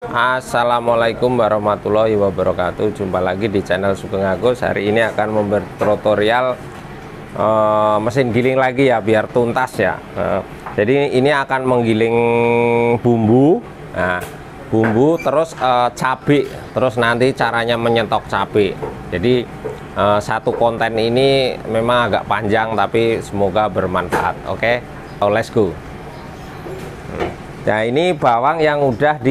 Assalamualaikum warahmatullahi wabarakatuh. Jumpa lagi di channel Sugeng Agus. Hari ini akan memberi tutorial mesin giling lagi ya, biar tuntas ya. Jadi ini akan menggiling bumbu, bumbu terus cabai, terus nanti caranya menyetok cabai. Jadi satu konten ini memang agak panjang, tapi semoga bermanfaat. Oke, let's go. Nah, ini bawang yang udah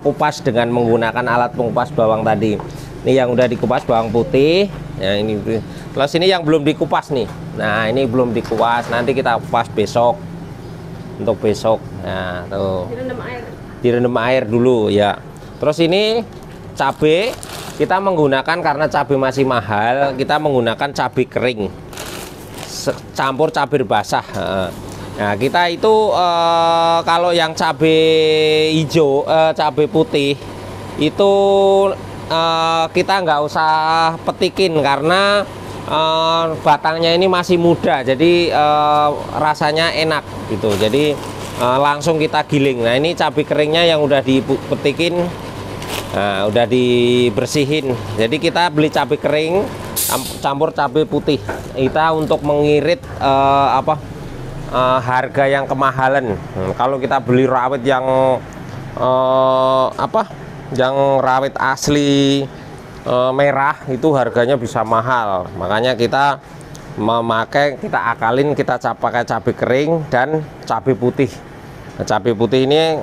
kupas dengan menggunakan alat pengupas bawang tadi. Ini yang udah dikupas bawang putih. Ya, ini terus ini yang belum dikupas nih. Nah, ini belum dikupas, nanti kita kupas besok. Untuk besok. Nah, tuh. Direndam air dulu ya. Terus ini cabai kita menggunakan, karena cabai masih mahal, kita menggunakan cabai kering. Campur cabai basah. Nah, kita itu kalau yang cabai hijau, cabai putih itu kita nggak usah petikin, karena batangnya ini masih muda, jadi rasanya enak gitu. Jadi langsung kita giling. Nah, ini cabai keringnya yang udah dipetikin, udah dibersihin. Jadi kita beli cabai kering campur cabai putih. Kita untuk mengirit harga yang kemahalan. Kalau kita beli rawit yang yang rawit asli merah, itu harganya bisa mahal. Makanya kita kita akalin, kita pakai cabai kering dan cabai putih. Nah, cabai putih ini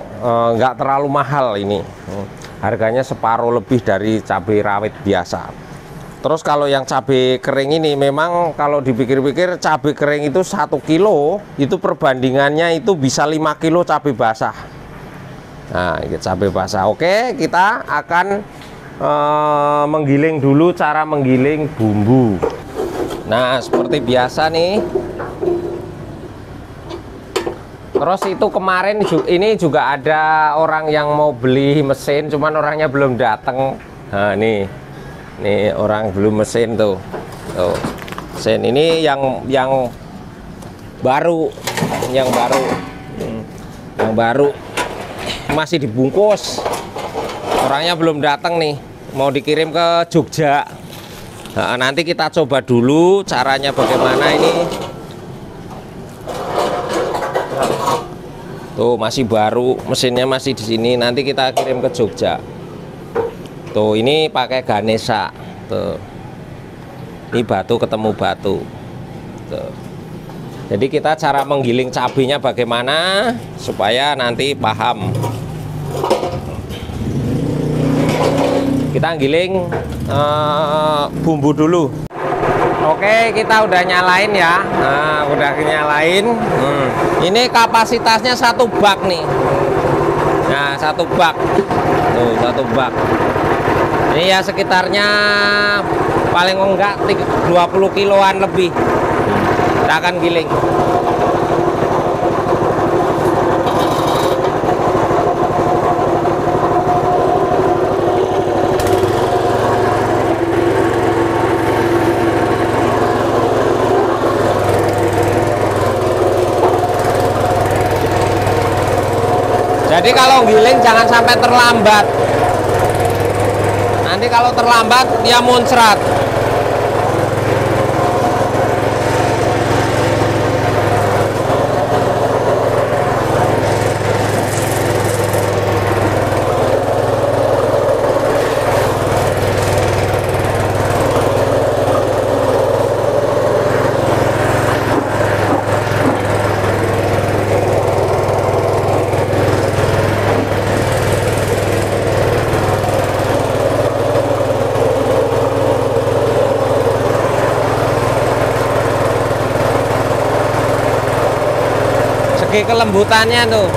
nggak terlalu mahal, ini harganya separuh lebih dari cabai rawit biasa. Terus kalau yang cabai kering ini, memang kalau dipikir-pikir cabai kering itu 1 kilo itu perbandingannya itu bisa 5 kilo cabai basah. Nah, ini cabai basah. Oke, kita akan menggiling dulu, cara menggiling bumbu. Nah, seperti biasa nih. Terus itu kemarin ini juga ada orang yang mau beli mesin, cuman orangnya belum datang. Nah, nih orang belum mesin tuh. Mesin ini yang baru, yang baru masih dibungkus. Orangnya belum datang nih, mau dikirim ke Jogja. Nah, nanti kita coba dulu caranya bagaimana ini. Tuh masih baru, mesinnya masih di sini. Nanti kita kirim ke Jogja. Tuh, ini pakai Ganesha. Tuh. Ini batu ketemu batu. Tuh. Jadi kita cara menggiling cabenya bagaimana supaya nanti paham. Kita giling bumbu dulu. Oke, kita udah nyalain ya. Nah, udah nyalain. Ini kapasitasnya 1 bak nih. Nah, 1 bak. Tuh, 1 bak. Ini ya sekitarnya paling enggak 20 kiloan lebih. Kita akan giling. Jadi kalau giling jangan sampai terlambat. Nanti kalau terlambat dia muncrat. Segi kelembutannya tuh.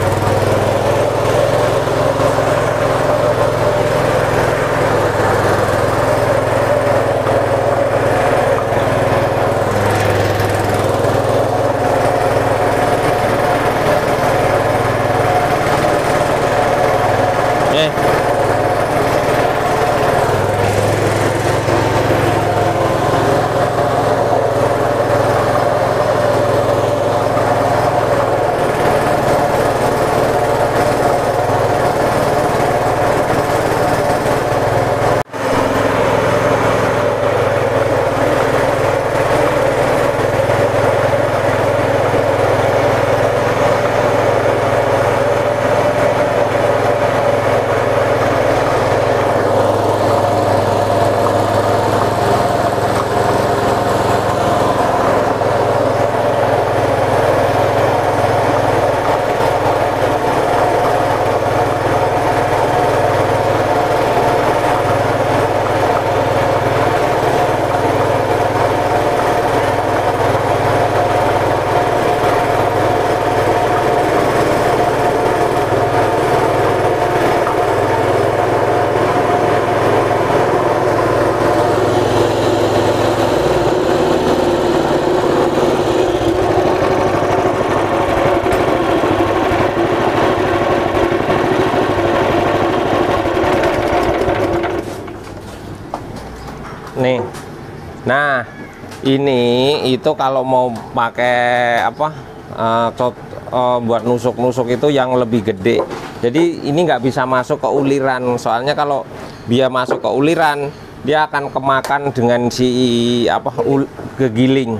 nih. Nah, ini itu kalau mau pakai apa buat nusuk-nusuk itu yang lebih gede. Jadi ini nggak bisa masuk ke uliran, soalnya kalau dia masuk ke uliran dia akan kemakan dengan si apa gegiling.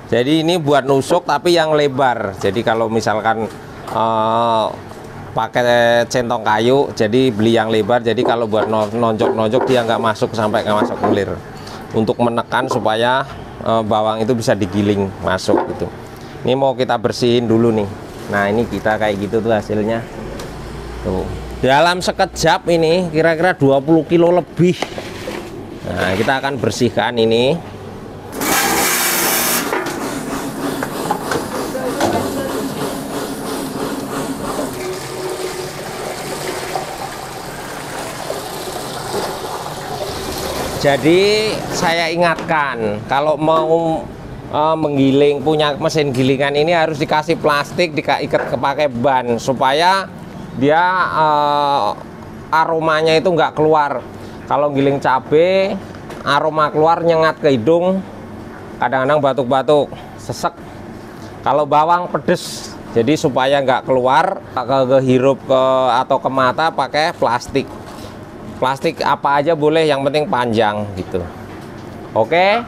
Jadi ini buat nusuk tapi yang lebar. Jadi kalau misalkan pakai centong kayu, jadi beli yang lebar. Jadi kalau buat nonjok-nonjok dia nggak masuk sampai nggak masuk ulir. Untuk menekan supaya bawang itu bisa digiling masuk gitu. Ini mau kita bersihin dulu nih. Nah ini kita kayak gitu tuh hasilnya. Tuh. Dalam sekejap ini kira-kira 20 kilo lebih. Nah kita akan bersihkan ini. Jadi saya ingatkan, kalau mau menggiling, punya mesin gilingan ini harus dikasih plastik, diikat pakai ban supaya dia aromanya itu nggak keluar. Kalau giling cabai, aroma keluar nyengat ke hidung, kadang-kadang batuk-batuk, sesek. Kalau bawang pedes, jadi supaya nggak keluar kehirup atau ke mata pakai plastik. Plastik apa aja boleh, yang penting panjang gitu. Oke,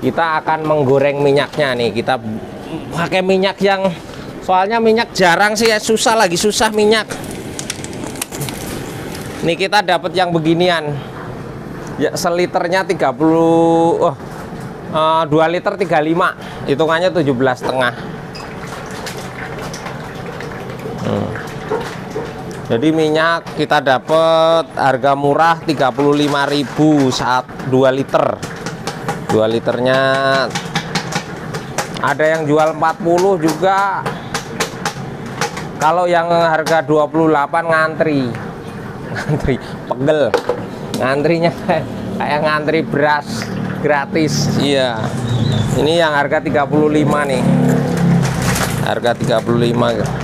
kita akan menggoreng minyaknya nih. Kita pakai minyak yang, soalnya minyak jarang sih, susah minyak. Nih kita dapat yang beginian ya, seliternya 2 liter 35, hitungannya 17,5. Jadi minyak kita dapat harga murah 35.000 saat 2 liter. 2 liternya ada yang jual 40 juga. Kalau yang harga 28 ngantri pegel. Ngantrinya kayak ngantri beras gratis. Iya. Ini yang harga 35 nih. Harga 35.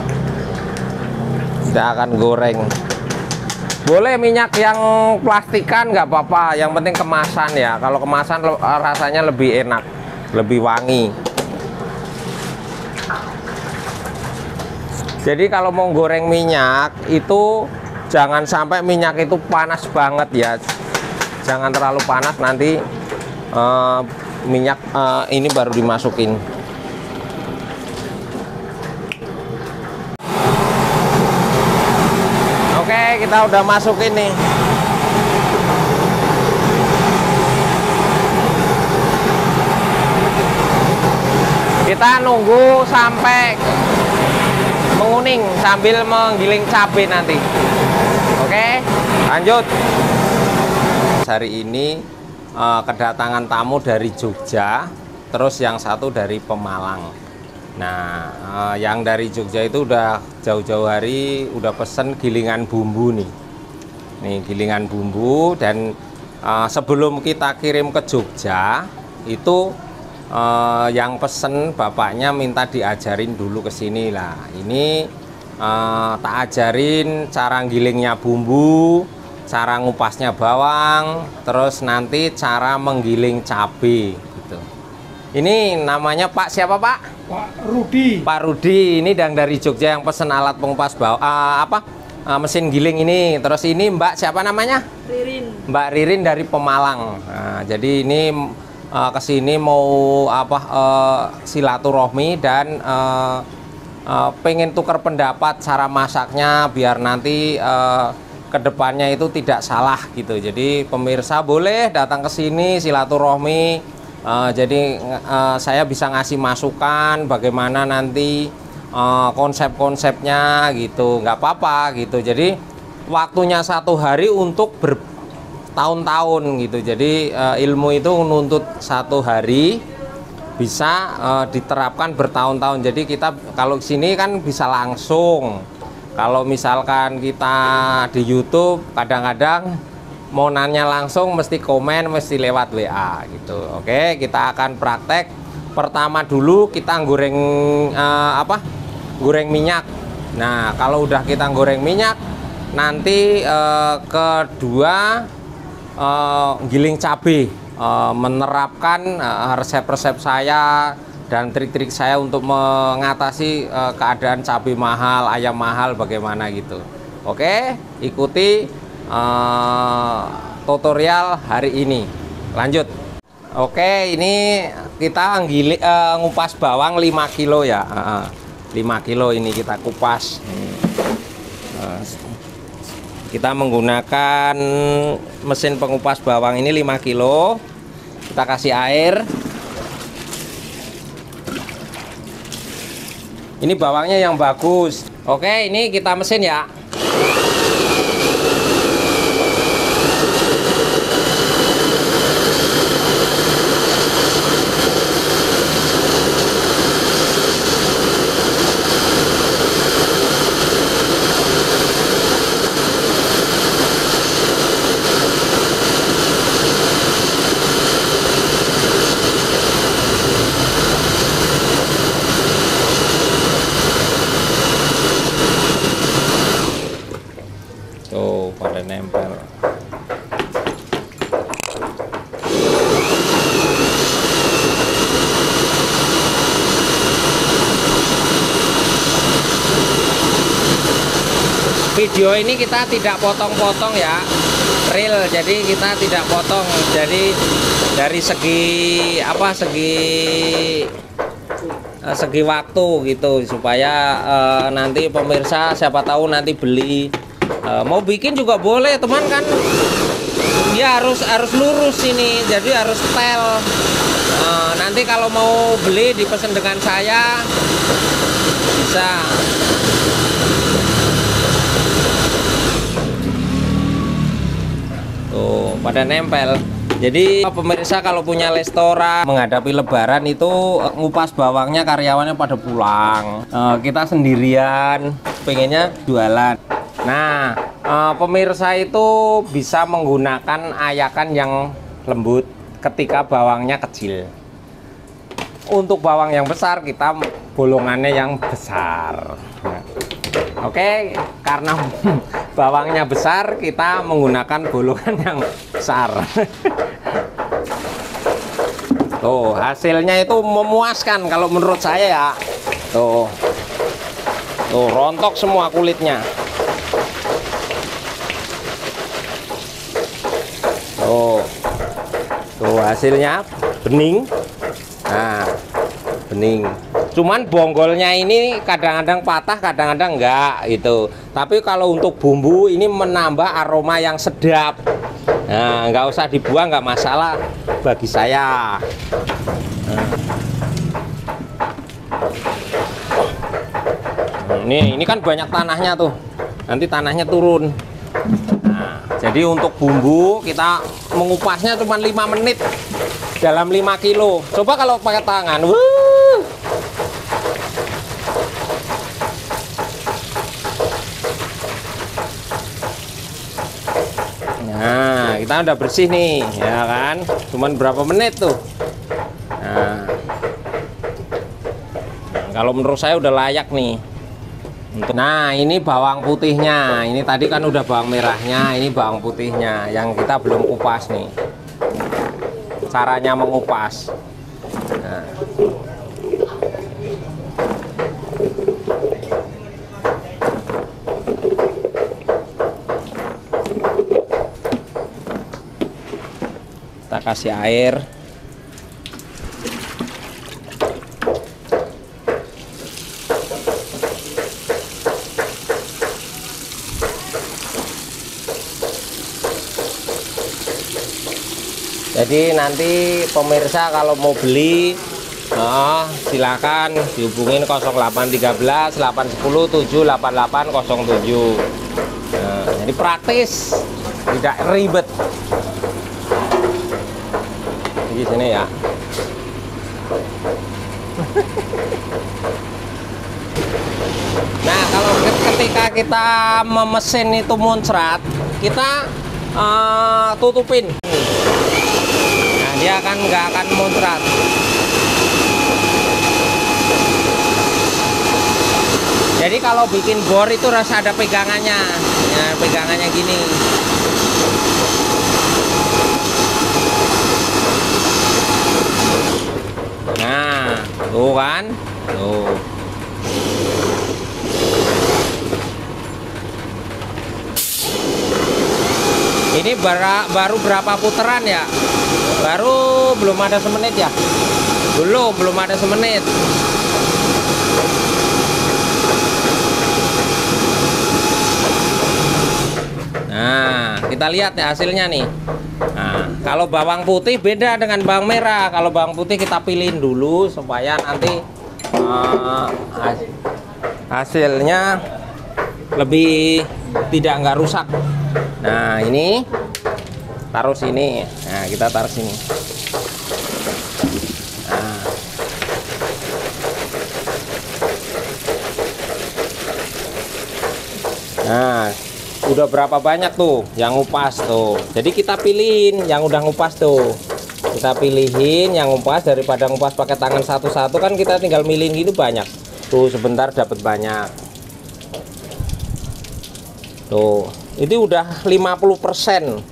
Kita akan goreng. Boleh minyak yang plastikan nggak apa-apa, yang penting kemasan ya. Kalau kemasan rasanya lebih enak, lebih wangi. Jadi kalau mau goreng minyak itu jangan sampai minyak itu panas banget ya. Jangan terlalu panas, nanti minyak ini baru dimasukin. Kita udah masukin nih. Kita nunggu sampai menguning sambil menggiling cabai nanti. Oke, lanjut. Hari ini kedatangan tamu dari Jogja, terus yang satu dari Pemalang. Nah, yang dari Jogja itu udah jauh-jauh hari udah pesen gilingan bumbu nih. Nih gilingan bumbu, dan sebelum kita kirim ke Jogja itu yang pesen bapaknya minta diajarin dulu ke sini lah. Ini tak ajarin cara gilingnya bumbu, cara ngupasnya bawang, terus nanti cara menggiling cabai gitu. Ini namanya Pak siapa Pak? Pak Rudi. Pak Rudi ini dari Jogja yang pesen alat pengupas bawang, mesin giling ini. Terus ini Mbak siapa namanya? Ririn. Mbak Ririn dari Pemalang. Nah, jadi ini kesini mau silaturahmi dan pengen tukar pendapat cara masaknya biar nanti kedepannya itu tidak salah gitu. Jadi pemirsa boleh datang ke sini silaturahmi. Jadi saya bisa ngasih masukan bagaimana nanti konsep-konsepnya gitu, nggak apa-apa gitu. Jadi waktunya 1 hari untuk bertahun-tahun gitu. Jadi ilmu itu menuntut 1 hari bisa diterapkan bertahun-tahun. Jadi kita kalau sini kan bisa langsung. Kalau misalkan kita di YouTube kadang-kadang mau nanya langsung mesti komen, mesti lewat WA gitu. Oke, kita akan praktek. Pertama dulu kita goreng goreng minyak. Nah, kalau udah kita goreng minyak, nanti kedua giling cabai. menerapkan resep-resep saya dan trik-trik saya untuk mengatasi keadaan cabai mahal, ayam mahal bagaimana gitu. Oke, ikuti tutorial hari ini. Lanjut. Oke, ini kita ngupas bawang 5 kilo ya. 5 kilo ini kita kupas. Kita menggunakan mesin pengupas bawang ini 5 kilo. Kita kasih air. Ini bawangnya yang bagus. Oke, ini kita mesin ya. Tuh, pada nempel. Video ini kita tidak potong-potong ya, real, jadi kita tidak potong. Jadi dari segi segi waktu gitu, supaya nanti pemirsa siapa tahu nanti beli mau bikin juga boleh teman, kan dia harus lurus ini, jadi harus setel. Nanti kalau mau beli dipesan dengan saya bisa. Tuh, pada nempel. Jadi pemirsa kalau punya restoran menghadapi lebaran itu ngupas bawangnya karyawannya pada pulang, kita sendirian pengennya jualan. Nah, pemirsa itu bisa menggunakan ayakan yang lembut ketika bawangnya kecil. Untuk bawang yang besar kita bolongannya yang besar. Nah, oke, karena bawangnya besar kita menggunakan bolongan yang besar. Tuh, hasilnya itu memuaskan kalau menurut saya ya. Tuh, rontok semua kulitnya. Tuh hasilnya bening. Nah, bening. Cuman bonggolnya ini kadang-kadang patah, kadang-kadang enggak gitu. Tapi kalau untuk bumbu ini menambah aroma yang sedap. Nah, nggak usah dibuang, nggak masalah bagi saya. Nah, ini kan banyak tanahnya tuh. Nanti tanahnya turun. Nah, jadi untuk bumbu kita mengupasnya cuma 5 menit dalam 5 kilo. Coba kalau pakai tangan. Nah, kita udah bersih nih, ya kan? Cuman berapa menit tuh? Nah, kalau menurut saya udah layak nih. Nah, ini bawang putihnya. Ini tadi kan udah bawang merahnya, ini bawang putihnya yang kita belum kupas nih. Caranya mengupas. Nah. Kita kasih air. Jadi nanti pemirsa kalau mau beli silakan dihubungin 0813 810 78807. Nah, jadi praktis, tidak ribet. Di sini ya. Nah, kalau ketika kita memesin itu muncrat, kita tutupin. Nah, dia kan nggak akan muncrat. Jadi kalau bikin bor itu harus ada pegangannya. Ya, pegangannya gini. Tuh kan, tuh. Ini baru berapa putaran ya? Baru belum ada semenit ya? Belum ada semenit. Nah, kita lihat ya hasilnya nih. Nah, kalau bawang putih beda dengan bawang merah. Kalau bawang putih kita pilihin dulu supaya nanti hasilnya lebih nggak rusak. Nah, ini taruh sini. Nah, kita taruh sini. Nah, udah berapa banyak tuh yang ngupas tuh. Jadi kita pilihin yang udah ngupas tuh. Kita pilihin yang ngupas daripada ngupas pakai tangan satu-satu, kan kita tinggal milihin gitu banyak. Tuh sebentar dapat banyak. Tuh, ini udah 50%.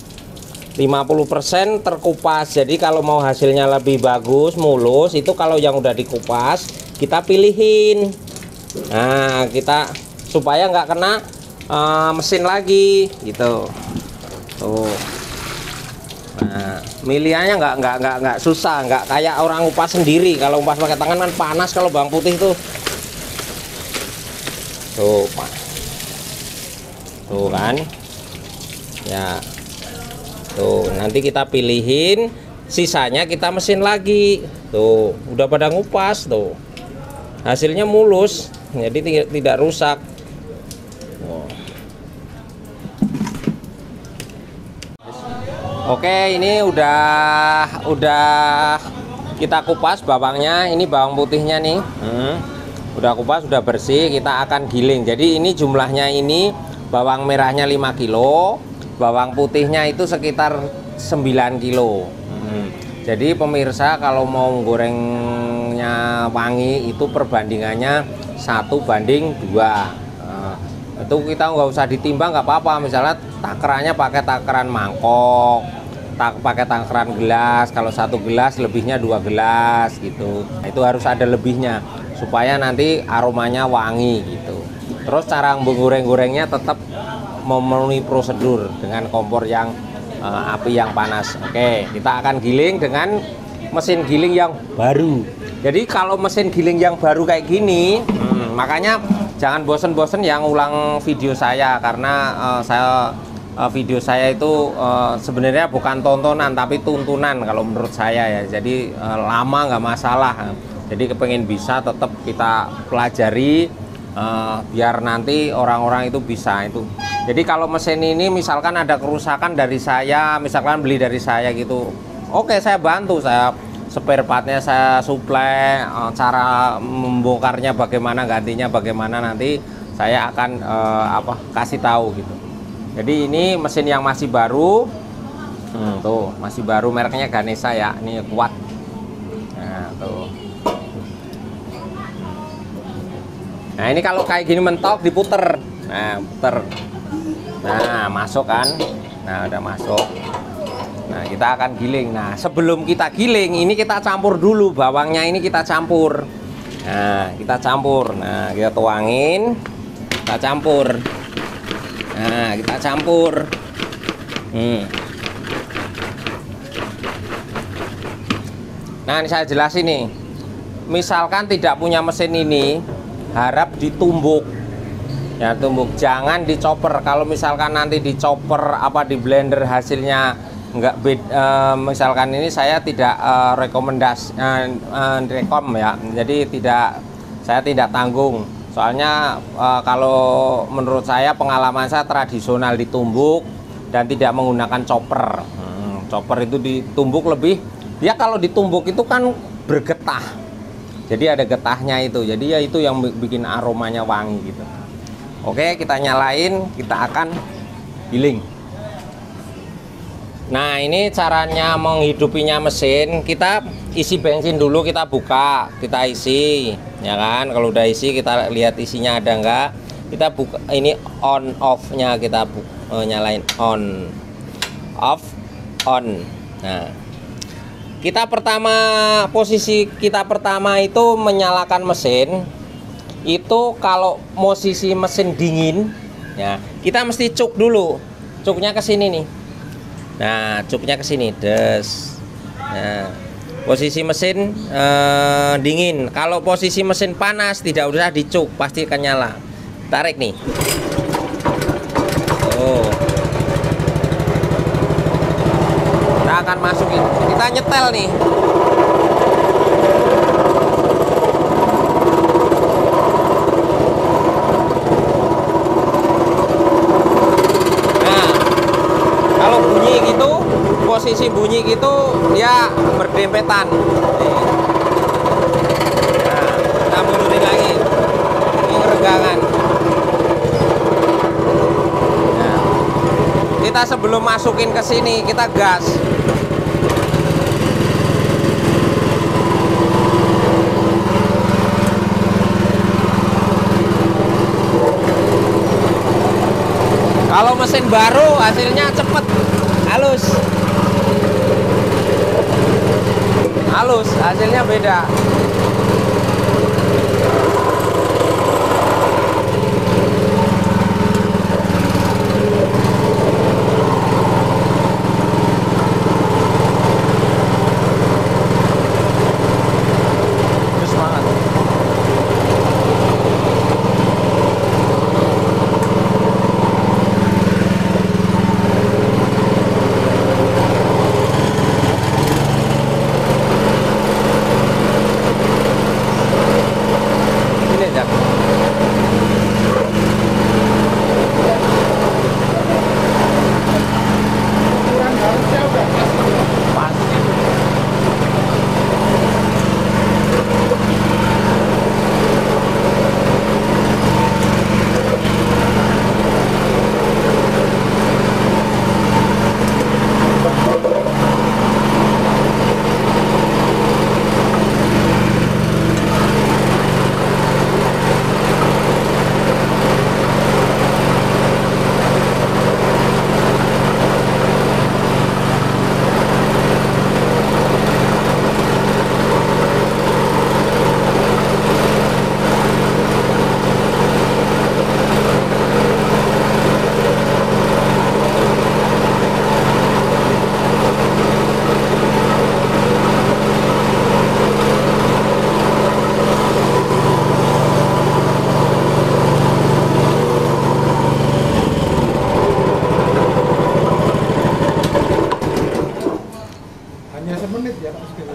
50% terkupas. Jadi kalau mau hasilnya lebih bagus, mulus, itu kalau yang udah dikupas kita pilihin. Nah, kita supaya nggak kena mesin lagi gitu. Tuh. Nah, milihannya nggak susah, nggak kayak orang ngupas sendiri. Kalau ngupas pakai tangan kan panas kalau bawang putih tuh. Tuh, Pak. Tuh kan. Ya. Tuh, nanti kita pilihin, sisanya kita mesin lagi. Tuh, udah pada ngupas tuh. Hasilnya mulus, jadi tidak rusak. Oke, ini udah kita kupas bawangnya. Ini bawang putihnya nih. Udah kupas, udah bersih, kita akan giling. Jadi ini jumlahnya, ini bawang merahnya 5 kilo, bawang putihnya itu sekitar 9 kilo. Jadi pemirsa kalau mau gorengnya wangi itu perbandingannya 1:2. Itu kita nggak usah ditimbang, nggak apa-apa. Misalnya takarannya pakai takaran mangkok, pakai takaran gelas. Kalau 1 gelas lebihnya 2 gelas gitu. Nah, itu harus ada lebihnya supaya nanti aromanya wangi gitu. Terus cara menggoreng-gorengnya tetap memenuhi prosedur dengan kompor yang api yang panas. Oke, kita akan giling dengan mesin giling yang baru. Jadi kalau mesin giling yang baru kayak gini, makanya jangan bosen-bosen yang ulang video saya, karena video saya itu sebenarnya bukan tontonan tapi tuntunan kalau menurut saya ya. Jadi lama nggak masalah. Jadi kepengen bisa tetap kita pelajari biar nanti orang-orang itu bisa itu. Jadi kalau mesin ini misalkan ada kerusakan dari saya, misalkan beli dari saya gitu, oke saya bantu, saya spare partnya saya suplai, cara membongkarnya bagaimana, gantinya bagaimana, nanti saya akan kasih tahu gitu. Jadi ini mesin yang masih baru, tuh masih baru, mereknya Ganesha ya, ini kuat. Nah tuh. Nah ini kalau kayak gini mentok diputer, nah puter, nah masuk kan, nah udah masuk. Nah kita akan giling. Nah sebelum kita giling ini kita campur dulu bawangnya, ini kita campur. Nah kita campur, nah kita tuangin, kita campur. Nah kita campur. Nah ini saya jelasin nih, misalkan tidak punya mesin ini, harap ditumbuk ya, tumbuk, jangan dicoper. Kalau misalkan nanti dicoper di blender hasilnya enggak misalkan ini saya tidak rekomendasi rekom ya, jadi saya tidak tanggung. Soalnya kalau menurut saya, pengalaman saya tradisional ditumbuk dan tidak menggunakan chopper. Chopper itu ditumbuk lebih, ya kalau ditumbuk itu kan bergetah. Jadi ada getahnya itu. Jadi ya itu yang bikin aromanya wangi gitu. Oke, kita nyalain, kita akan giling. Nah, ini caranya menghidupinya mesin. Kita isi bensin dulu, kita buka, kita isi, ya kan? Kalau udah isi, kita lihat isinya ada enggak. Kita buka, ini on off-nya kita nyalain on, off, on. Nah, Posisi kita pertama itu menyalakan mesin. Itu kalau posisi mesin dingin, ya kita mesti cuk dulu. Cuknya ke sini nih. Nah, cuknya ke sini, des. Nah, posisi mesin dingin. Kalau posisi mesin panas tidak usah dicuk, pasti akan nyala. Tarik nih. Oh. Kita akan masukin. Kita nyetel nih. Posisi bunyi gitu dia berdempetan. Nah, kita mundurin lagi. Ini ngeregangan. Nah, kita sebelum masukin ke sini kita gas. Kalau mesin baru hasilnya cepet, halus, hasilnya beda. Terus banget.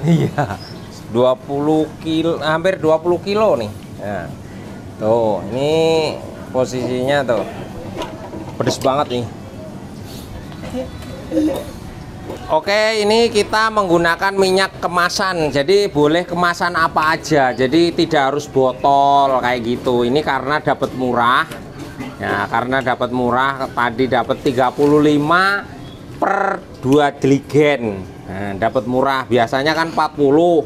Iya, 20 kilo, hampir 20 kilo nih. Nah, tuh, ini posisinya tuh pedes banget nih. Oke, ini kita menggunakan minyak kemasan. Jadi boleh kemasan apa aja. Jadi tidak harus botol kayak gitu. Ini karena dapat murah. Ya, karena dapat murah, tadi dapat 35 per 2 diligen. Nah, dapat murah, biasanya kan 40.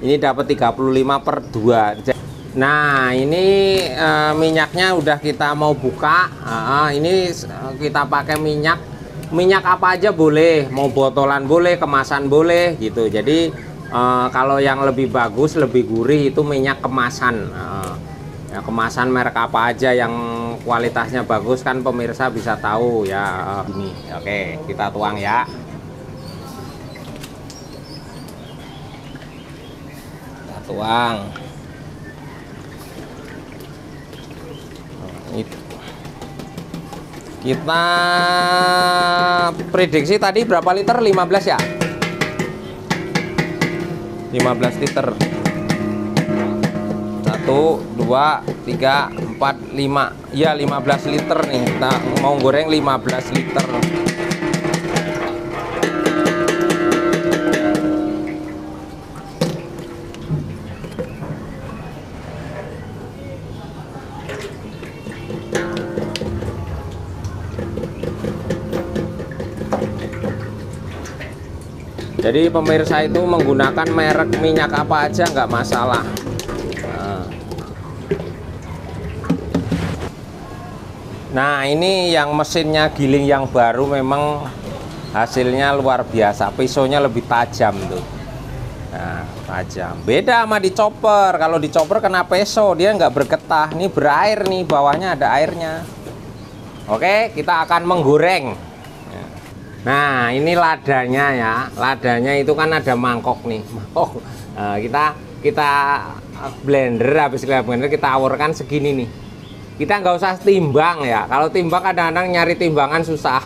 Ini dapat 35 per 2. Nah, ini minyaknya udah kita mau buka. Ini kita pakai minyak apa aja boleh, mau botolan boleh, kemasan boleh gitu. Jadi kalau yang lebih bagus, lebih gurih itu minyak kemasan. Ya, kemasan merek apa aja yang kualitasnya bagus kan pemirsa bisa tahu ya. Ini oke, kita tuang ya. Kita tuang. Kita prediksi tadi berapa liter? 15 ya? 15 liter. 1, 2, 3, 4, 5. Ya 15 liter nih. Kita mau goreng 15 liter. Jadi pemirsa itu menggunakan merek minyak apa aja nggak masalah. Nah, ini yang mesinnya giling yang baru memang hasilnya luar biasa. Pisaunya lebih tajam tuh. Nah, tajam. Beda sama di chopper. Kalau di chopper kena peso, dia nggak bergetah. Ini berair nih, bawahnya ada airnya. Oke, kita akan menggoreng. Nah, ini ladanya ya. Ladanya itu kan ada mangkok nih. Mangkok. Nah, kita blender, habis blender kita awurkan segini nih. Kita nggak usah timbang ya. Kalau timbang kadang-kadang nyari timbangan susah.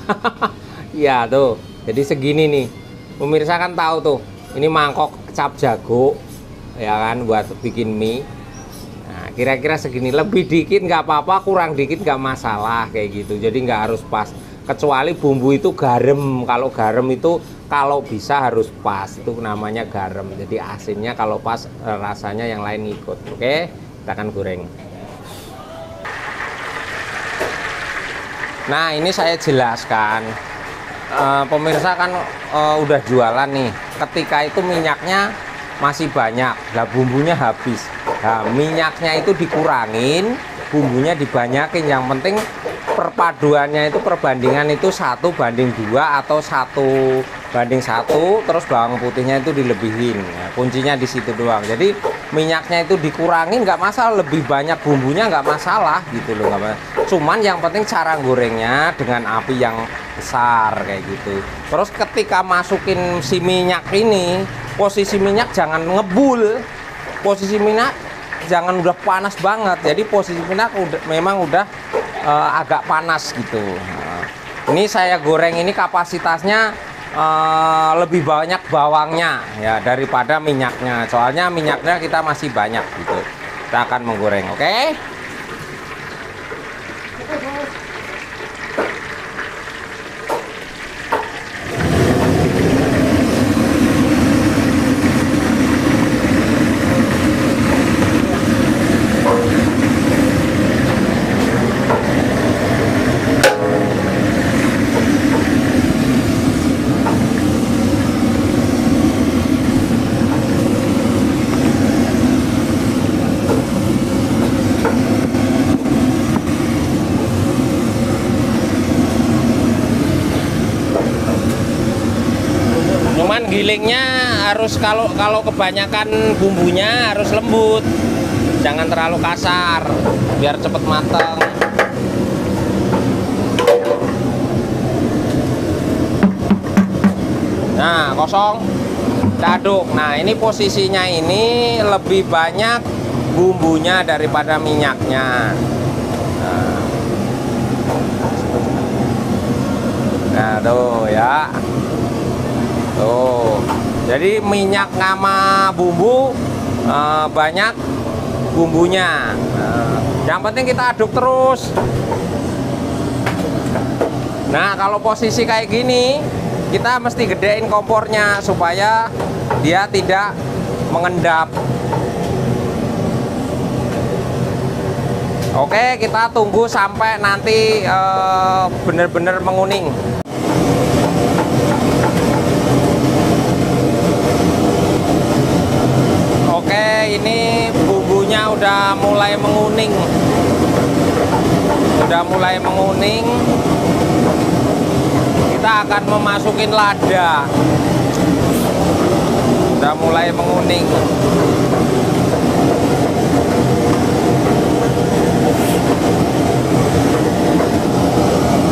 Iya tuh. Jadi segini nih. Pemirsa kan tahu tuh. Ini mangkok cap jago, ya kan, buat bikin mie. Nah, kira-kira segini, lebih dikit nggak apa-apa, kurang dikit nggak masalah kayak gitu. Jadi nggak harus pas. Kecuali bumbu itu garam. Kalau garam itu kalau bisa harus pas. Itu namanya garam. Jadi asinnya kalau pas, rasanya yang lain ikut. Oke, kita akan goreng. Nah, ini saya jelaskan. Pemirsa kan udah jualan nih, ketika itu minyaknya masih banyak, lah bumbunya habis. Nah, minyaknya itu dikurangin, bumbunya dibanyakin. Yang penting perpaduannya itu, perbandingan itu 1:2 atau 1:1, terus bawang putihnya itu dilebihin. Nah, kuncinya di situ doang. Jadi minyaknya itu dikurangin nggak masalah, lebih banyak bumbunya nggak masalah gitu loh, nggak masalah. Cuman yang penting cara gorengnya dengan api yang besar kayak gitu. Terus ketika masukin si minyak ini, posisi minyak jangan ngebul, posisi minyak jangan udah panas banget. Jadi posisi minyak memang udah agak panas gitu. Nah, ini saya goreng ini kapasitasnya lebih banyak bawangnya ya daripada minyaknya. Soalnya minyaknya kita masih banyak gitu. Kita akan menggoreng, oke? Gilingnya harus, kalau kebanyakan bumbunya harus lembut, jangan terlalu kasar biar cepet matang. Nah, kosong, kita aduk. Nah, ini posisinya ini lebih banyak bumbunya daripada minyaknya. Nah tuh ya. Tuh, jadi minyak sama bumbu banyak bumbunya. Yang penting kita aduk terus. Nah, kalau posisi kayak gini, kita mesti gedein kompornya supaya dia tidak mengendap. Oke, kita tunggu sampai nanti bener-bener menguning. Oke, ini bumbunya udah mulai menguning. Udah mulai menguning. Kita akan memasukin lada. Udah mulai menguning.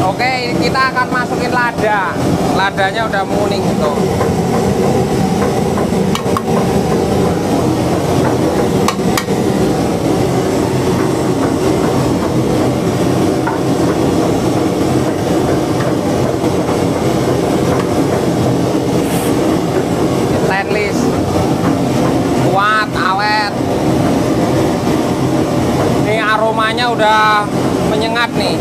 Oke, kita akan masukin lada. Ladanya udah menguning gitu. Stainless, kuat, awet. Ini aromanya udah menyengat nih.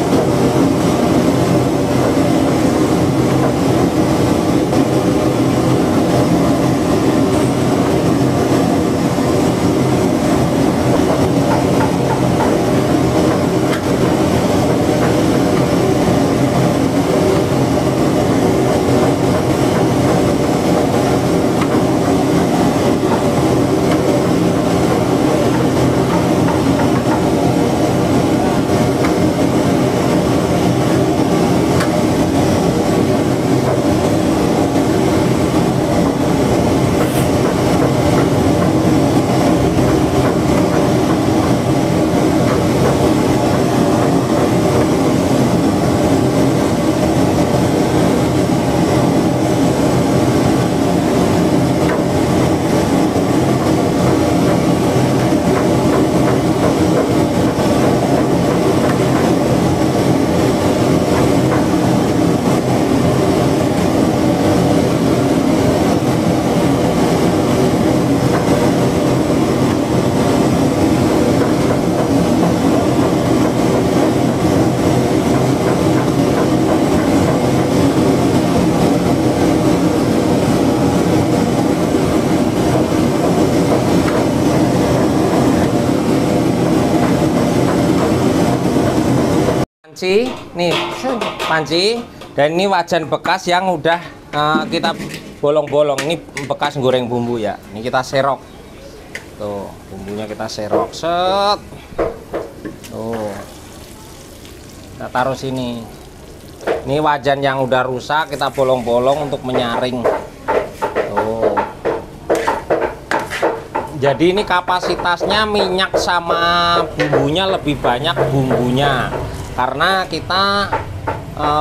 panci nih, panci, dan ini wajan bekas yang udah kita bolong-bolong. Ini bekas goreng bumbu ya, ini kita serok tuh, bumbunya kita serok set tuh, kita taruh sini. Ini wajan yang udah rusak kita bolong-bolong untuk menyaring tuh. Jadi ini kapasitasnya minyak sama bumbunya lebih banyak bumbunya, karena kita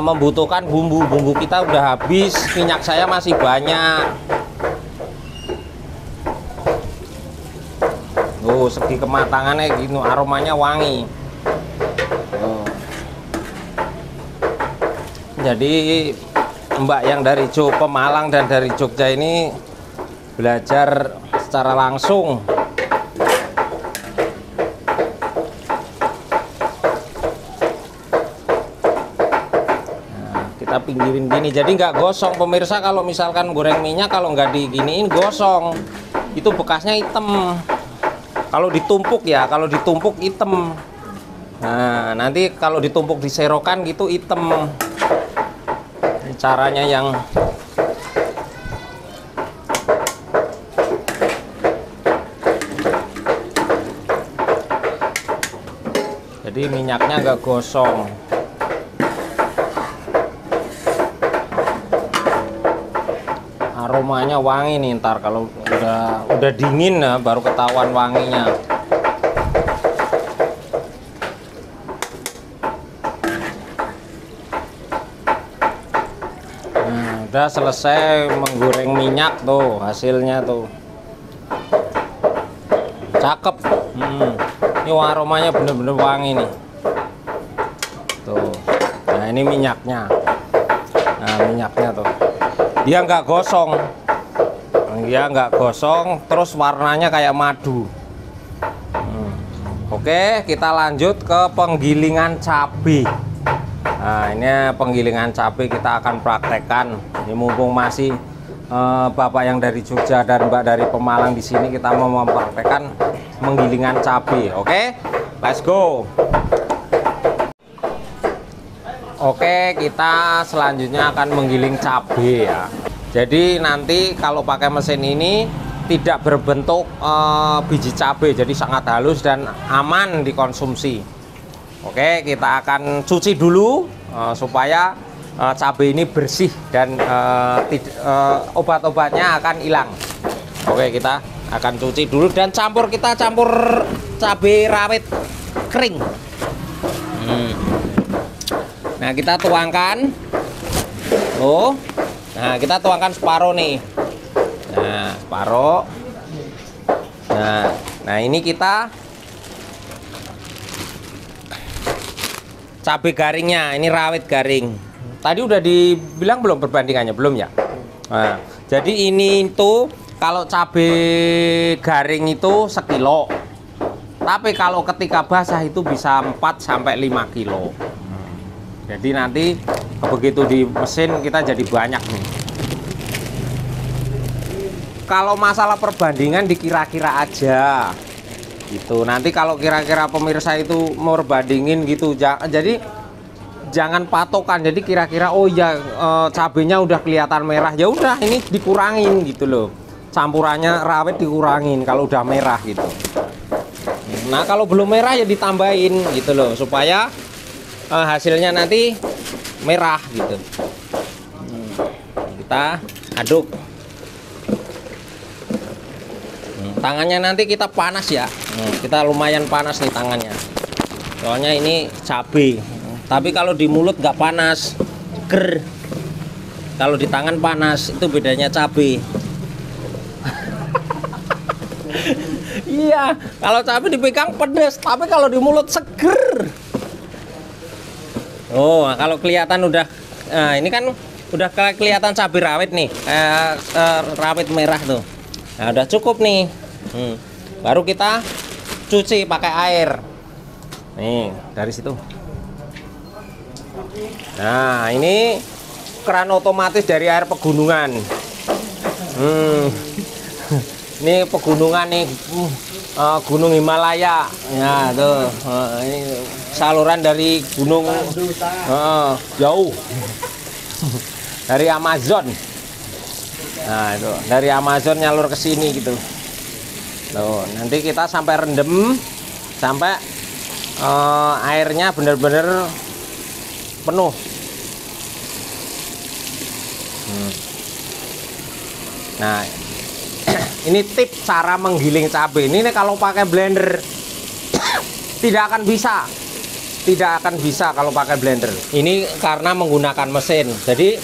membutuhkan bumbu kita udah habis, minyak saya masih banyak. Segi kematangannya gitu, aromanya wangi. Jadi Mbak yang dari Pemalang dan dari Jogja ini belajar secara langsung. Nah, kita pinggirin gini, jadi nggak gosong pemirsa. Kalau misalkan goreng minyak kalau nggak diginiin gosong, itu bekasnya hitam. Kalau ditumpuk ya, kalau ditumpuk hitam. Nah, nanti kalau ditumpuk di serokan gitu hitam. Caranya yang jadi minyaknya nggak gosong. Aromanya wangi nih, ntar kalau udah dingin ya baru ketahuan wanginya. Nah, udah selesai menggoreng minyak tuh, hasilnya tuh cakep. Ini aromanya bener-bener wangi nih tuh. Nah, ini minyaknya. Nah, minyaknya tuh dia nggak gosong, dia nggak gosong, terus warnanya kayak madu. Oke, kita lanjut ke penggilingan cabai. Nah, ini penggilingan cabai kita akan praktekkan. Ini mumpung masih Bapak yang dari Jogja dan Mbak dari Pemalang di sini, kita mau mempraktekkan penggilingan cabai. Oke, let's go. Oke, kita selanjutnya akan menggiling cabai ya. Jadi nanti kalau pakai mesin ini tidak berbentuk biji cabai, jadi sangat halus dan aman dikonsumsi. Oke, kita akan cuci dulu supaya cabai ini bersih dan obat-obatnya akan hilang. Oke, kita akan cuci dulu dan kita campur cabai rawit kering. Nah, kita tuangkan. Nah, kita tuangkan separuh nih. Nah, separuh. Nah, ini kita cabai garingnya, ini rawit garing. Tadi udah dibilang belum perbandingannya? Belum ya? Nah, jadi ini itu kalau cabai garing itu sekilo. Tapi kalau ketika basah itu bisa 4 sampai 5 kilo. Jadi nanti begitu di mesin kita jadi banyak nih. Kalau masalah perbandingan dikira-kira aja gitu. Nanti kalau kira-kira pemirsa itu mau perbandingin gitu, jadi jangan patokan. Jadi kira-kira oh ya cabenya udah kelihatan merah, ya udah ini dikurangin gitu loh. Campurannya rawit dikurangin kalau udah merah gitu. Nah, kalau belum merah ya ditambahin gitu loh supaya hasilnya nanti merah gitu. Kita aduk. Tangannya nanti kita panas ya. Kita lumayan panas nih tangannya. Soalnya ini cabai. Tapi kalau di mulut nggak panas, seger. Kalau di tangan panas, itu bedanya cabai. Iya, kalau cabai dipegang pedas, tapi kalau di mulut seger. Oh, kalau kelihatan udah, ini kan udah kelihatan cabai rawit nih, rawit merah tuh. Nah, udah cukup nih. Baru kita cuci pakai air. Nih, dari situ. Nah, ini keran otomatis dari air pegunungan. Ini pegunungan nih, Gunung Himalaya. Ya tuh, ini saluran dari gunung jauh dari Amazon. Nah itu dari Amazon nyalur ke sini gitu. Tuh, nanti kita sampai rendem, sampai airnya bener-bener penuh. Nah ini tips cara menggiling cabai ini kalau pakai blender tidak akan bisa kalau pakai blender ini karena menggunakan mesin. Jadi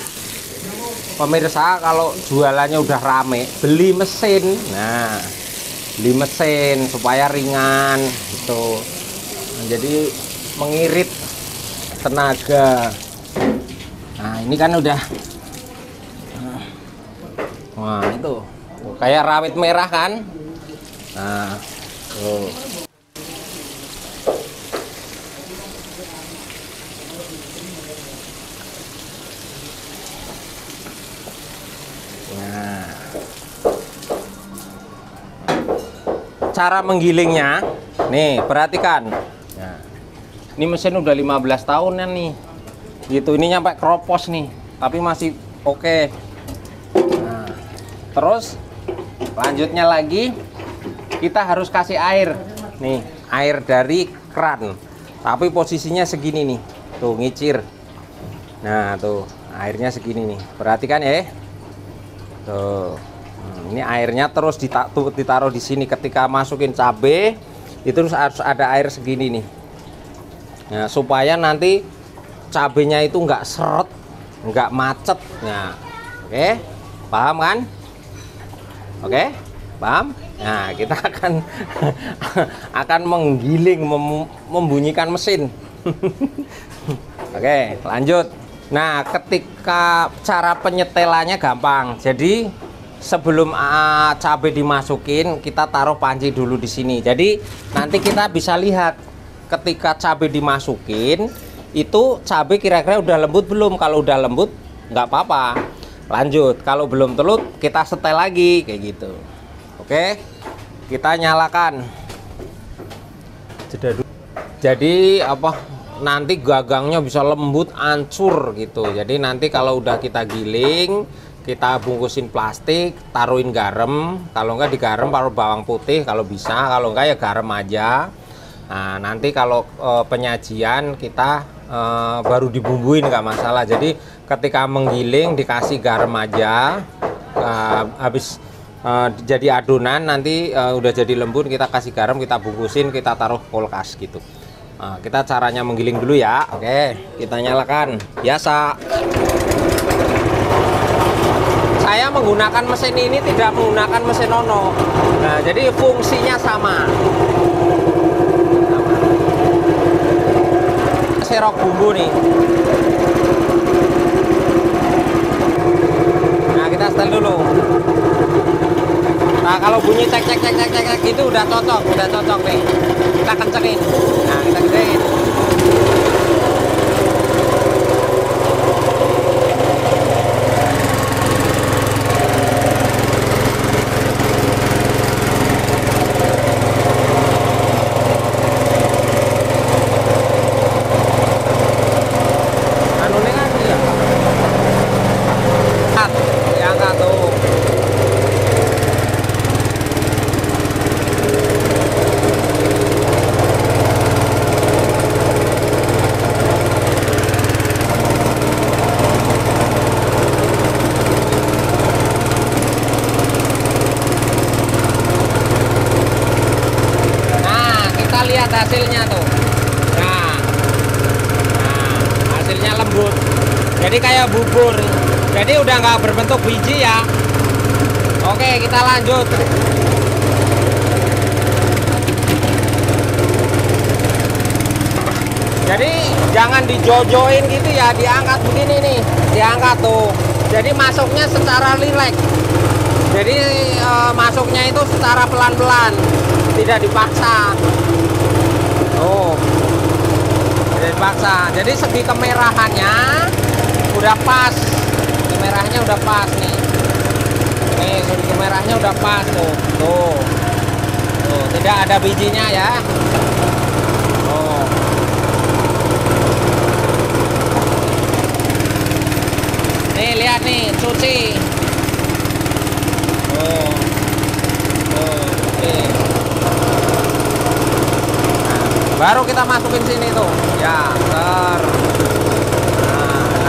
pemirsa kalau jualannya udah rame beli mesin. Nah beli mesin supaya ringan gitu. Nah, jadi mengirit tenaga. Nah ini kan udah, wah itu kayak rawit merah kan. Nah tuh. Nah, cara menggilingnya nih perhatikan. Nah, ini mesin udah 15 tahunan nih gitu, ini nyampe keropos nih tapi masih oke. Nah, terus lanjutnya lagi kita harus kasih air nih, air dari keran tapi posisinya segini nih tuh, ngicir. Nah tuh airnya segini nih, perhatikan ya tuh. Ini airnya terus ditaruh di sini. Ketika masukin cabai itu harus ada air segini nih. Nah supaya nanti cabenya itu nggak seret, nggak macet. Nah oke, paham kan? Oke, paham? Nah, kita akan menggiling, membunyikan mesin. Oke, lanjut. Nah, ketika cara penyetelannya gampang. Jadi sebelum cabai dimasukin, kita taruh panci dulu di sini. Jadi nanti kita bisa lihat ketika cabai dimasukin itu cabai kira-kira udah lembut belum. Kalau udah lembut nggak apa-apa, lanjut. Kalau belum telut kita setel lagi kayak gitu. Oke, kita nyalakan. Jadi apa, nanti gagangnya bisa lembut, ancur gitu. Jadi nanti kalau udah kita giling, kita bungkusin plastik, taruhin garam. Kalau enggak digaram taruh bawang putih kalau bisa, kalau enggak ya garam aja. Nah nanti kalau penyajian kita baru dibumbuin nggak masalah. Jadi ketika menggiling dikasih garam aja, habis jadi adonan nanti udah jadi lembut, kita kasih garam, kita bungkusin, kita taruh kulkas gitu. Nah, kita caranya menggiling dulu ya. Oke, kita nyalakan biasa. Saya menggunakan mesin ini tidak menggunakan mesin Ono. Nah jadi fungsinya sama. Serok bumbu nih. Nah kita setel dulu. Nah kalau bunyi cek gitu udah cocok nih. Kita kencengin. Nah kita gedein. Hasilnya tuh. Nah, hasilnya lembut. Jadi kayak bubur. Jadi udah nggak berbentuk biji ya. Oke, kita lanjut. Jadi jangan dijojoin gitu ya, diangkat begini nih, diangkat tuh. Jadi masuknya secara rileks. Jadi masuknya itu secara pelan-pelan, tidak dipaksa. Oh, tidak dipaksa. Jadi segi kemerahannya udah pas, kemerahnya udah pas nih. Nih segi kemerahnya udah pas tuh. Tuh, tidak ada bijinya ya. Oh. Nih lihat nih, cuci. Oh. Oh, oke. Nah, baru kita masukin sini tuh. Ya, nah,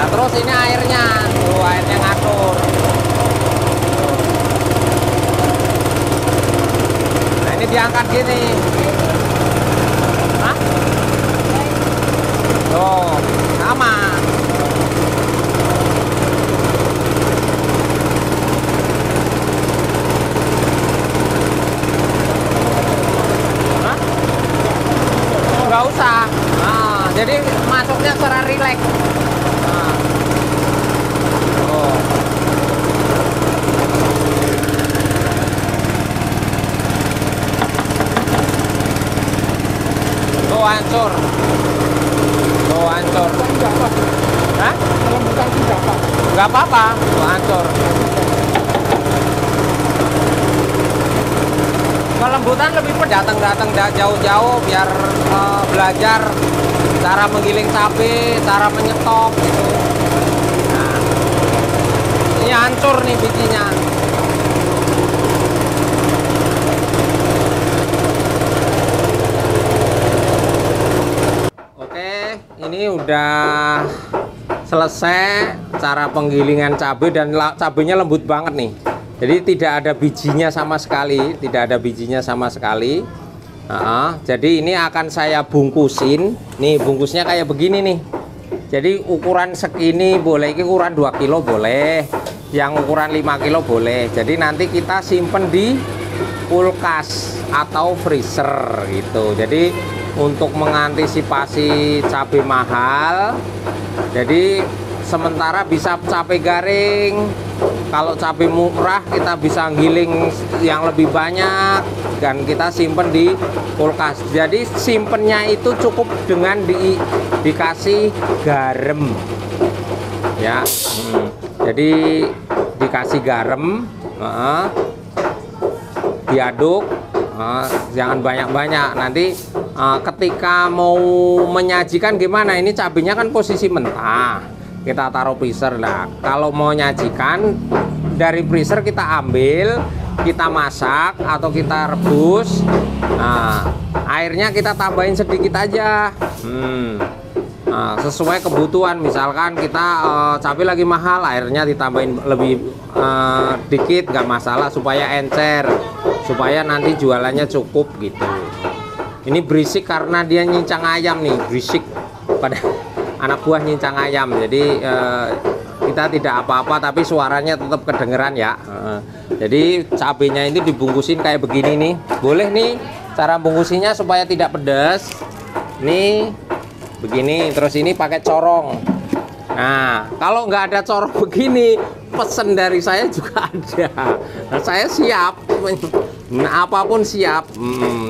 terus ini airnya. Tuh, airnya ngatur. Ini diangkat gini. Hah? Tuh, sama. Hah? Nggak usah. Nah, jadi masuknya secara rileks. Nah. Tuh. Tuh hancur. Tuh hancur. Hah? Nggak apa-apa. Tuh hancur. Kelembutan lebih datang jauh-jauh biar belajar cara menggiling cabai, cara menyetok gitu. Nah, ini hancur nih bijinya. Ini udah selesai cara penggilingan cabai dan cabainya lembut banget nih. Jadi tidak ada bijinya sama sekali, jadi ini akan saya bungkusin. Nih bungkusnya kayak begini nih. Jadi ukuran segini boleh, ini ukuran 2 kilo boleh, yang ukuran 5 kilo boleh. Jadi nanti kita simpen di kulkas atau freezer gitu. Jadi untuk mengantisipasi cabai mahal, jadi sementara bisa cabai garing. Kalau cabai murah kita bisa giling yang lebih banyak dan kita simpen di kulkas. Jadi simpennya itu cukup dengan dikasih garam ya. Jadi dikasih garam, diaduk, jangan banyak-banyak. Nanti ketika mau menyajikan gimana, ini cabenya kan posisi mentah, kita taruh freezer. Lah kalau mau nyajikan dari freezer kita ambil, kita masak atau kita rebus. Nah, airnya kita tambahin sedikit aja, sesuai kebutuhan. Misalkan kita cabai lagi mahal, airnya ditambahin lebih dikit, nggak masalah, supaya encer, supaya nanti jualannya cukup gitu. Ini berisik karena dia nyincang ayam nih, berisik pada anak buah nyincang ayam. Jadi kita tidak apa-apa, tapi suaranya tetap kedengeran ya. Jadi cabenya ini dibungkusin kayak begini nih. Boleh nih cara bungkusinya supaya tidak pedas. Nih begini, terus ini pakai corong. Nah, kalau nggak ada corong begini, pesen dari saya juga ada. Nah, saya siap. Nah, apapun siap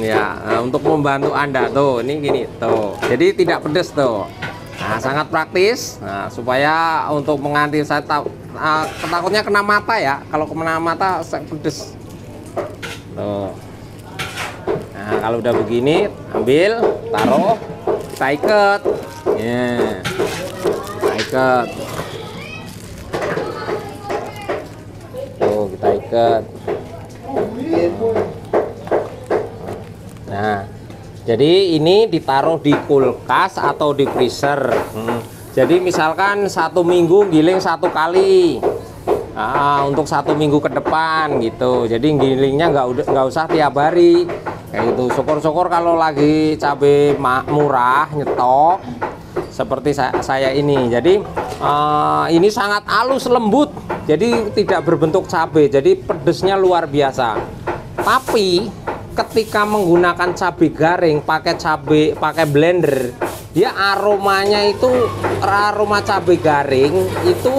ya, untuk membantu Anda. Tuh ini gini tuh, jadi tidak pedes tuh. Nah, sangat praktis. Nah, supaya untuk mengantisipasi takutnya kena mata ya, kalau kena mata pedes tuh. Nah, kalau udah begini, ambil, taruh, kita ikat ya, kita ikat tuh, kita ikat. Nah, jadi ini ditaruh di kulkas atau di freezer. Jadi misalkan 1 minggu giling 1 kali, untuk 1 minggu ke depan gitu. Jadi gilingnya nggak usah tiap hari kayak gitu. Syukur-syukur kalau lagi cabai murah nyetok seperti saya ini. Jadi ini sangat halus lembut, jadi tidak berbentuk cabai, jadi pedesnya luar biasa. Tapi ketika menggunakan cabai garing, pakai blender, dia aromanya itu, aroma cabai garing itu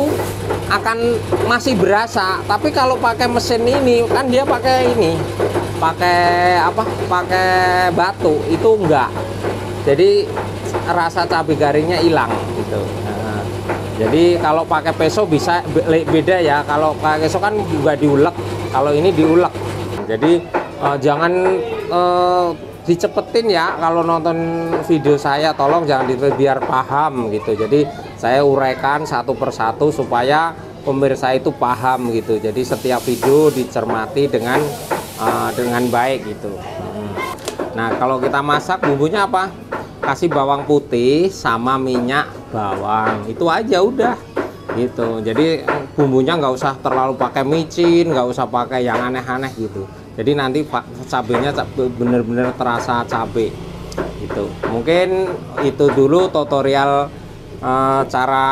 akan masih berasa. Tapi kalau pakai mesin ini kan dia pakai ini, pakai apa, pakai batu, itu enggak. Jadi rasa cabai garingnya hilang gitu. Nah, jadi kalau pakai peso bisa beda ya. Kalau pakai peso kan juga diulek, kalau ini diulek. Jadi Jangan dicepetin ya kalau nonton video saya, tolong jangan biar paham gitu. Jadi saya uraikan satu persatu supaya pemirsa itu paham gitu. Jadi setiap video dicermati dengan baik gitu. Nah, kalau kita masak bumbunya apa? Kasih bawang putih sama minyak bawang, itu aja udah gitu. Jadi bumbunya nggak usah terlalu pakai micin, nggak usah pakai yang aneh-aneh gitu. Jadi nanti cabenya bener-bener terasa cabai gitu. Mungkin itu dulu tutorial cara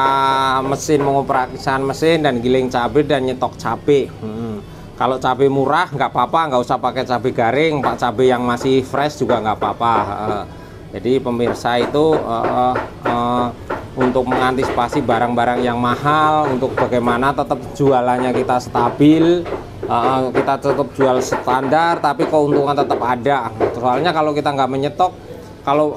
mengoperasikan mesin dan giling cabai dan nyetok cabai. Kalau cabai murah nggak apa-apa, nggak usah pakai cabai garing, pak cabai yang masih fresh juga nggak apa-apa. Jadi pemirsa itu untuk mengantisipasi barang-barang yang mahal, untuk bagaimana tetap jualannya kita stabil, kita tetap jual standar tapi keuntungan tetap ada. Soalnya kalau kita nggak menyetok, kalau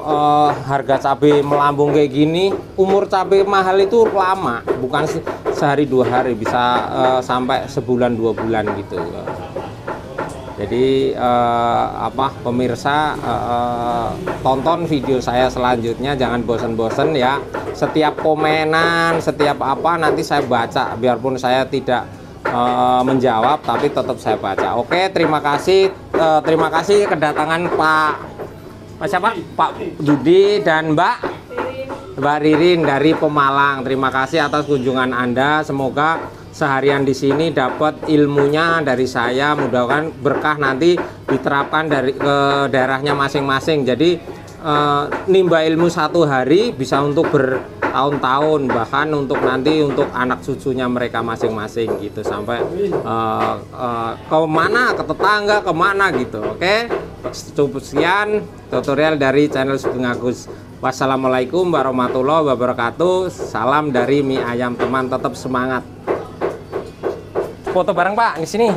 harga cabai melambung kayak gini, umur cabai mahal itu lama, bukan sehari 2 hari, bisa sampai sebulan 2 bulan gitu. Jadi pemirsa, tonton video saya selanjutnya, jangan bosan-bosan ya. Setiap komenan, setiap apa nanti saya baca, biarpun saya tidak menjawab tapi tetap saya baca. Oke, terima kasih kedatangan siapa? Pak Budi dan Mbak Ririn dari Pemalang. Terima kasih atas kunjungan Anda. Semoga seharian di sini dapat ilmunya dari saya, mudah-mudahan berkah nanti diterapkan ke daerahnya masing-masing. Jadi nimba ilmu 1 hari bisa untuk bertahun-tahun, bahkan untuk nanti untuk anak cucunya mereka masing-masing gitu, sampai kemana, ke tetangga, kemana gitu. Oke, cukup sekian tutorial dari channel Sugeng Agus. Wassalamualaikum warahmatullahi wabarakatuh. Salam dari mie ayam teman, tetap semangat. Foto bareng Pak di sini.